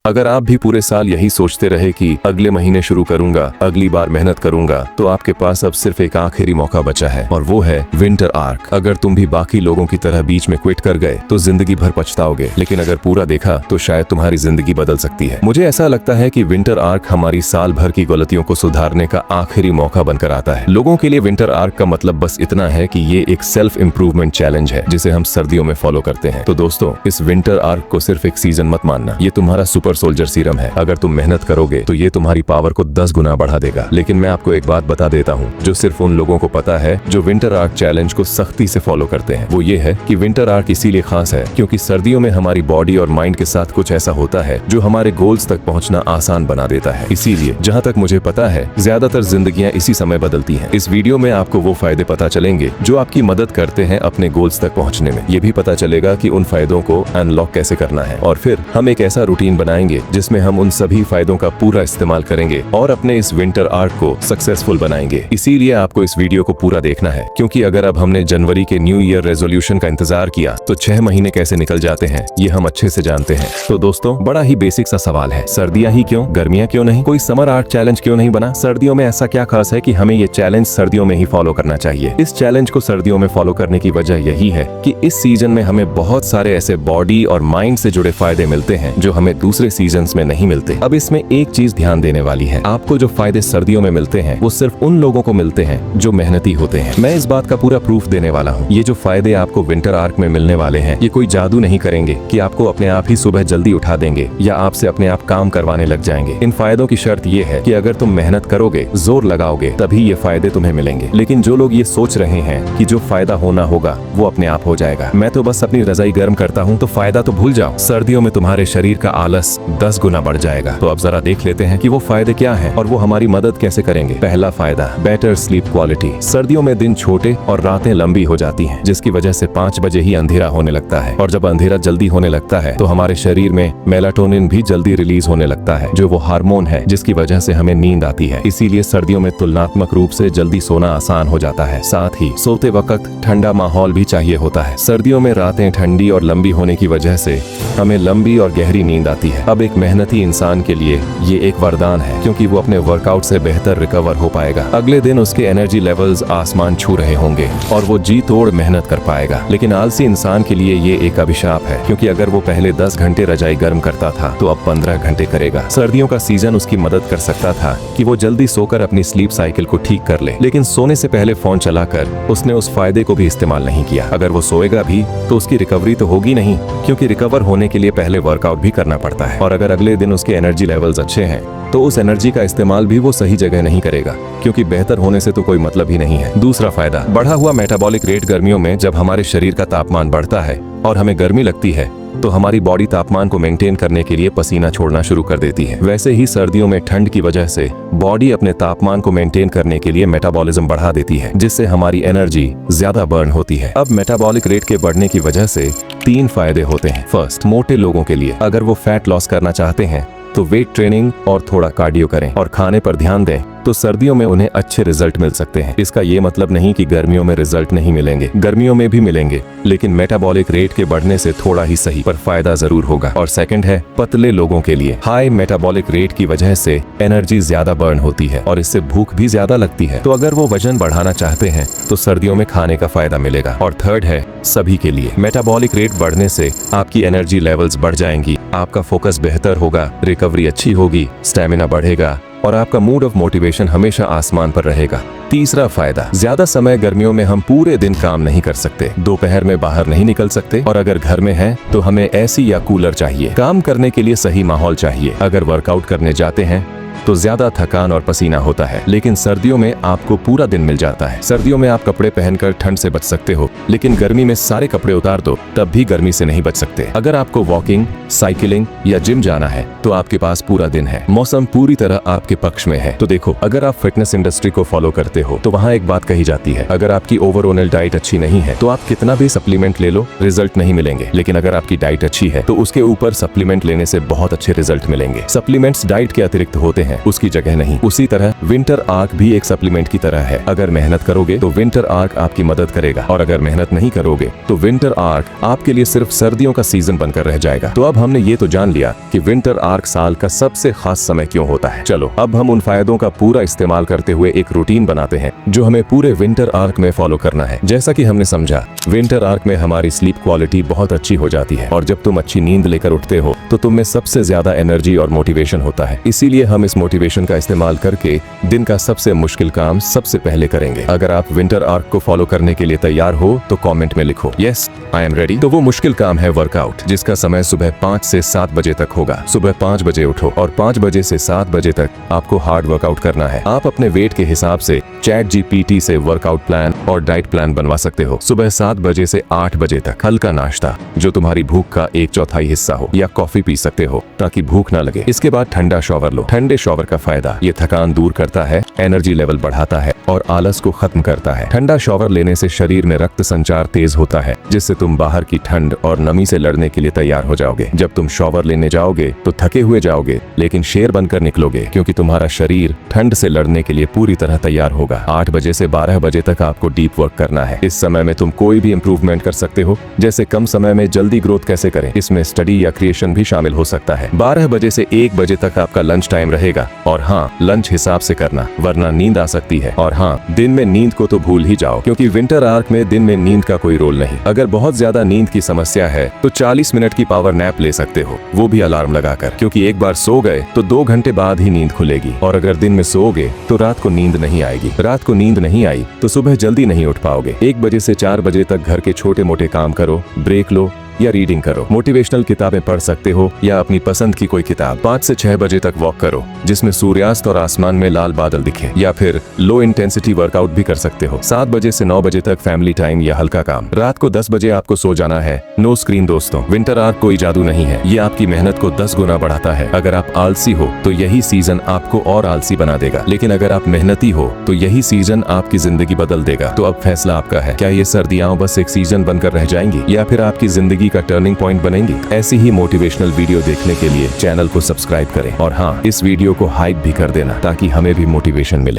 अगर आप भी पूरे साल यही सोचते रहे कि अगले महीने शुरू करूंगा, अगली बार मेहनत करूंगा, तो आपके पास अब सिर्फ एक आखिरी मौका बचा है और वो है विंटर आर्क। अगर तुम भी बाकी लोगों की तरह बीच में क्विट कर गए तो जिंदगी भर पछताओगे, लेकिन अगर पूरा देखा तो शायद तुम्हारी जिंदगी बदल सकती है। मुझे ऐसा लगता है कि विंटर आर्क हमारी साल भर की गलतियों को सुधारने का आखिरी मौका बनकर आता है। लोगों के लिए विंटर आर्क का मतलब बस इतना है कि ये एक सेल्फ इम्प्रूवमेंट चैलेंज है जिसे हम सर्दियों में फॉलो करते हैं। तो दोस्तों, इस विंटर आर्क को सिर्फ एक सीजन मत मानना, ये तुम्हारा सुपर सोल्जर सीरम है। अगर तुम मेहनत करोगे तो ये तुम्हारी पावर को 10 गुना बढ़ा देगा। लेकिन मैं आपको एक बात बता देता हूँ जो सिर्फ उन लोगों को पता है जो विंटर आर्क चैलेंज को सख्ती से फॉलो करते हैं। वो ये है कि विंटर आर्क इसीलिए खास है क्योंकि सर्दियों में हमारी बॉडी और माइंड के साथ कुछ ऐसा होता है जो हमारे गोल्स तक पहुँचना आसान बना देता है। इसीलिए जहाँ तक मुझे पता है ज्यादातर जिंदगियाँ इसी समय बदलती है। इस वीडियो में आपको वो फायदे पता चलेंगे जो आपकी मदद करते हैं अपने गोल्स तक पहुँचने में। ये भी पता चलेगा कि उन फायदों को अनलॉक कैसे करना है और फिर हम एक ऐसा रूटीन बनाएंगे जिसमें हम उन सभी फायदों का पूरा इस्तेमाल करेंगे और अपने इस विंटर आर्क को सक्सेसफुल बनाएंगे। इसीलिए आपको इस वीडियो को पूरा देखना है क्योंकि अगर अब हमने जनवरी के न्यू ईयर रेजोल्यूशन का इंतजार किया तो 6 महीने कैसे निकल जाते हैं ये हम अच्छे से जानते हैं। तो दोस्तों, बड़ा ही बेसिक सा सवाल है, सर्दियां ही क्यों, गर्मियां क्यों नहीं? कोई समर आर्क चैलेंज क्यों नहीं बना? सर्दियों में ऐसा क्या खास है कि हमें ये चैलेंज सर्दियों में ही फॉलो करना चाहिए? इस चैलेंज को सर्दियों में फॉलो करने की वजह यही है कि इस सीजन में हमें बहुत सारे ऐसे बॉडी और माइंड से जुड़े फायदे मिलते हैं जो हमें दूसरे सीजन में नहीं मिलते। अब इसमें एक चीज ध्यान देने वाली है, आपको जो फायदे सर्दियों में मिलते हैं वो सिर्फ उन लोगों को मिलते हैं जो मेहनती होते हैं। मैं इस बात का पूरा प्रूफ देने वाला हूँ। ये जो फायदे आपको विंटर आर्क में मिलने वाले हैं ये कोई जादू नहीं करेंगे कि आपको अपने आप ही सुबह जल्दी उठा देंगे या आपसे अपने आप काम करवाने लग जाएंगे। इन फायदों की शर्त ये है कि अगर तुम मेहनत करोगे, जोर लगाओगे, तभी ये फायदे तुम्हें मिलेंगे। लेकिन जो लोग ये सोच रहे हैं कि जो फायदा होना होगा वो अपने आप हो जाएगा, मैं तो बस अपनी रजाई गर्म करता हूँ तो फायदा तो भूल जाओ, सर्दियों में तुम्हारे शरीर का आलस 10 गुना बढ़ जाएगा। तो अब जरा देख लेते हैं कि वो फायदे क्या हैं और वो हमारी मदद कैसे करेंगे। पहला फायदा, बेटर स्लीप क्वालिटी। सर्दियों में दिन छोटे और रातें लंबी हो जाती हैं जिसकी वजह से 5 बजे ही अंधेरा होने लगता है और जब अंधेरा जल्दी होने लगता है तो हमारे शरीर में मेलाटोनिन भी जल्दी रिलीज होने लगता है जो वो हार्मोन है जिसकी वजह से हमें नींद आती है। इसीलिए सर्दियों में तुलनात्मक रूप से जल्दी सोना आसान हो जाता है। साथ ही सोते वक्त ठंडा माहौल भी चाहिए होता है। सर्दियों में रातें ठंडी और लंबी होने की वजह से हमें लंबी और गहरी नींद आती है। अब एक मेहनती इंसान के लिए ये एक वरदान है क्योंकि वो अपने वर्कआउट से बेहतर रिकवर हो पाएगा। अगले दिन उसके एनर्जी लेवल्स आसमान छू रहे होंगे और वो जी तोड़ मेहनत कर पाएगा। लेकिन आलसी इंसान के लिए ये एक अभिशाप है क्योंकि अगर वो पहले 10 घंटे रजाई गर्म करता था तो अब 15 घंटे करेगा। सर्दियों का सीजन उसकी मदद कर सकता था कि वो जल्दी सोकर अपनी स्लीप साइकिल को ठीक कर ले, लेकिन सोने से पहले फोन चलाकर उसने उस फायदे को भी इस्तेमाल नहीं किया। अगर वो सोएगा भी तो उसकी रिकवरी तो होगी नहीं क्योंकि रिकवर होने के लिए पहले वर्कआउट भी करना पड़ता है और अगर अगले दिन उसके एनर्जी लेवल्स अच्छे हैं तो उस एनर्जी का इस्तेमाल भी वो सही जगह नहीं करेगा क्योंकि बेहतर होने से तो कोई मतलब ही नहीं है। दूसरा फायदा, बढ़ा हुआ मेटाबॉलिक रेट। गर्मियों में जब हमारे शरीर का तापमान बढ़ता है और हमें गर्मी लगती है तो हमारी बॉडी तापमान को मेंटेन करने के लिए पसीना छोड़ना शुरू कर देती है। वैसे ही सर्दियों में ठंड की वजह से बॉडी अपने तापमान को मेंटेन करने के लिए मेटाबॉलिज्म बढ़ा देती है जिससे हमारी एनर्जी ज्यादा बर्न होती है। अब मेटाबॉलिक रेट के बढ़ने की वजह से 3 फायदे होते हैं। फर्स्ट, मोटे लोगों के लिए अगर वो फैट लॉस करना चाहते हैं तो वेट ट्रेनिंग और थोड़ा कार्डियो करें और खाने पर ध्यान दें तो सर्दियों में उन्हें अच्छे रिजल्ट मिल सकते हैं। इसका ये मतलब नहीं कि गर्मियों में रिजल्ट नहीं मिलेंगे, गर्मियों में भी मिलेंगे, लेकिन मेटाबॉलिक रेट के बढ़ने से थोड़ा ही सही पर फायदा जरूर होगा। और सेकंड है, पतले लोगों के लिए हाई मेटाबॉलिक रेट की वजह से एनर्जी ज्यादा बर्न होती है और इससे भूख भी ज्यादा लगती है। तो अगर वो वजन बढ़ाना चाहते हैं तो सर्दियों में खाने का फायदा मिलेगा। और थर्ड है, सभी के लिए मेटाबॉलिक रेट बढ़ने से आपकी एनर्जी लेवल्स बढ़ जाएंगी, आपका फोकस बेहतर होगा, रिकवरी अच्छी होगी, स्टेमिना बढ़ेगा और आपका मूड ऑफ मोटिवेशन हमेशा आसमान पर रहेगा। तीसरा फायदा, ज्यादा समय गर्मियों में हम पूरे दिन काम नहीं कर सकते, दोपहर में बाहर नहीं निकल सकते और अगर घर में हैं तो हमें एसी या कूलर चाहिए। काम करने के लिए सही माहौल चाहिए। अगर वर्कआउट करने जाते हैं तो ज्यादा थकान और पसीना होता है, लेकिन सर्दियों में आपको पूरा दिन मिल जाता है। सर्दियों में आप कपड़े पहनकर ठंड से बच सकते हो, लेकिन गर्मी में सारे कपड़े उतार दो तब भी गर्मी से नहीं बच सकते। अगर आपको वॉकिंग, साइकिलिंग या जिम जाना है तो आपके पास पूरा दिन है, मौसम पूरी तरह आपके पक्ष में है। तो देखो, अगर आप फिटनेस इंडस्ट्री को फॉलो करते हो तो वहाँ एक बात कही जाती है, अगर आपकी ओवरऑल डाइट अच्छी नहीं है तो आप कितना भी सप्लीमेंट ले लो रिजल्ट नहीं मिलेंगे, लेकिन अगर आपकी डाइट अच्छी है तो उसके ऊपर सप्लीमेंट लेने से बहुत अच्छे रिजल्ट मिलेंगे। सप्लीमेंट्स डाइट के अतिरिक्त होते हैं हैं उसकी जगह नहीं। उसी तरह विंटर आर्क भी एक सप्लीमेंट की तरह है। अगर मेहनत करोगे तो विंटर आर्क आपकी मदद करेगा, और अगर मेहनत नहीं करोगे तो विंटर आर्क आपके लिए सिर्फ सर्दियों का सीजन बनकर रह जाएगा। तो अब हमने ये तो जान लिया कि विंटर आर्क साल का सबसे खास समय क्यों होता है। चलो अब हम उन फायदों का पूरा इस्तेमाल करते हुए एक रूटीन बनाते हैं जो हमें पूरे विंटर आर्क में फॉलो करना है। जैसा कि हमने समझा, विंटर आर्क में हमारी स्लीप क्वालिटी बहुत अच्छी हो जाती है, और जब तुम अच्छी नींद लेकर उठते हो तो तुम में सबसे ज्यादा एनर्जी और मोटिवेशन होता है। इसीलिए हम इस मोटिवेशन का इस्तेमाल करके दिन का सबसे मुश्किल काम सबसे पहले करेंगे। अगर आप विंटर आर्क को फॉलो करने के लिए तैयार हो तो कमेंट में लिखो यस आई एम रेडी। तो वो मुश्किल काम है वर्कआउट, जिसका समय सुबह 5 से 7 बजे तक होगा। सुबह 5 बजे उठो और 5 बजे से 7 बजे तक आपको हार्ड वर्कआउट करना है। आप अपने वेट के हिसाब से ChatGPT से वर्कआउट प्लान और डाइट प्लान बनवा सकते हो। सुबह 7 बजे से 8 बजे तक हल्का नाश्ता जो तुम्हारी भूख का 1/4 हिस्सा हो, या कॉफी पी सकते हो ताकि भूख ना लगे। इसके बाद ठंडा शॉवर लो। ठंडे शॉवर का फायदा ये थकान दूर करता है, एनर्जी लेवल बढ़ाता है और आलस को खत्म करता है। ठंडा शॉवर लेने से शरीर में रक्त संचार तेज होता है, जिससे तुम बाहर की ठंड और नमी से लड़ने के लिए तैयार हो जाओगे। जब तुम शॉवर लेने जाओगे तो थके हुए जाओगे, लेकिन शेर बनकर निकलोगे, क्योंकि तुम्हारा शरीर ठंड से लड़ने के लिए पूरी तरह तैयार होगा। 8 बजे से 12 बजे तक आपको डीप वर्क करना है। इस समय में तुम कोई भी इंप्रूवमेंट कर सकते हो, जैसे कम समय में जल्दी ग्रोथ कैसे करें। इसमें स्टडी या क्रिएशन भी शामिल हो सकता है। 12 बजे से 1 बजे तक आपका लंच टाइम रहेगा, और हाँ, लंच हिसाब से करना, वरना नींद आ सकती है। और हाँ, दिन में नींद को तो भूल ही जाओ, क्योंकि विंटर आर्क में दिन में नींद का कोई रोल नहीं। अगर बहुत ज्यादा नींद की समस्या है तो 40 मिनट की पावर नैप ले सकते हो, वो भी अलार्म लगाकर, क्योंकि एक बार सो गए तो 2 घंटे बाद ही नींद खुलेगी। और अगर दिन में सोओगे तो रात को नींद नहीं आएगी। रात को नींद नहीं आई तो सुबह जल्दी नहीं उठ पाओगे। 1 बजे से 4 बजे तक घर के छोटे मोटे काम करो, ब्रेक लो या रीडिंग करो। मोटिवेशनल किताबें पढ़ सकते हो या अपनी पसंद की कोई किताब। 5 से 6 बजे तक वॉक करो, जिसमें सूर्यास्त और आसमान में लाल बादल दिखे, या फिर लो इंटेंसिटी वर्कआउट भी कर सकते हो। 7 बजे से 9 बजे तक फैमिली टाइम या हल्का काम। रात को 10 बजे आपको सो जाना है। नो स्क्रीन दोस्तों, विंटर आर्क कोई जादू नहीं है, ये आपकी मेहनत को 10 गुना बढ़ाता है। अगर आप आलसी हो तो यही सीजन आपको और आलसी बना देगा, लेकिन अगर आप मेहनती हो तो यही सीजन आपकी जिंदगी बदल देगा। तो अब फैसला आपका है, क्या ये सर्दियां बस एक सीजन बनकर रह जाएंगी, या फिर आपकी जिंदगी का टर्निंग पॉइंट बनेंगी। ऐसी ही मोटिवेशनल वीडियो देखने के लिए चैनल को सब्सक्राइब करें, और हाँ, इस वीडियो को हाइप भी कर देना ताकि हमें भी मोटिवेशन मिले।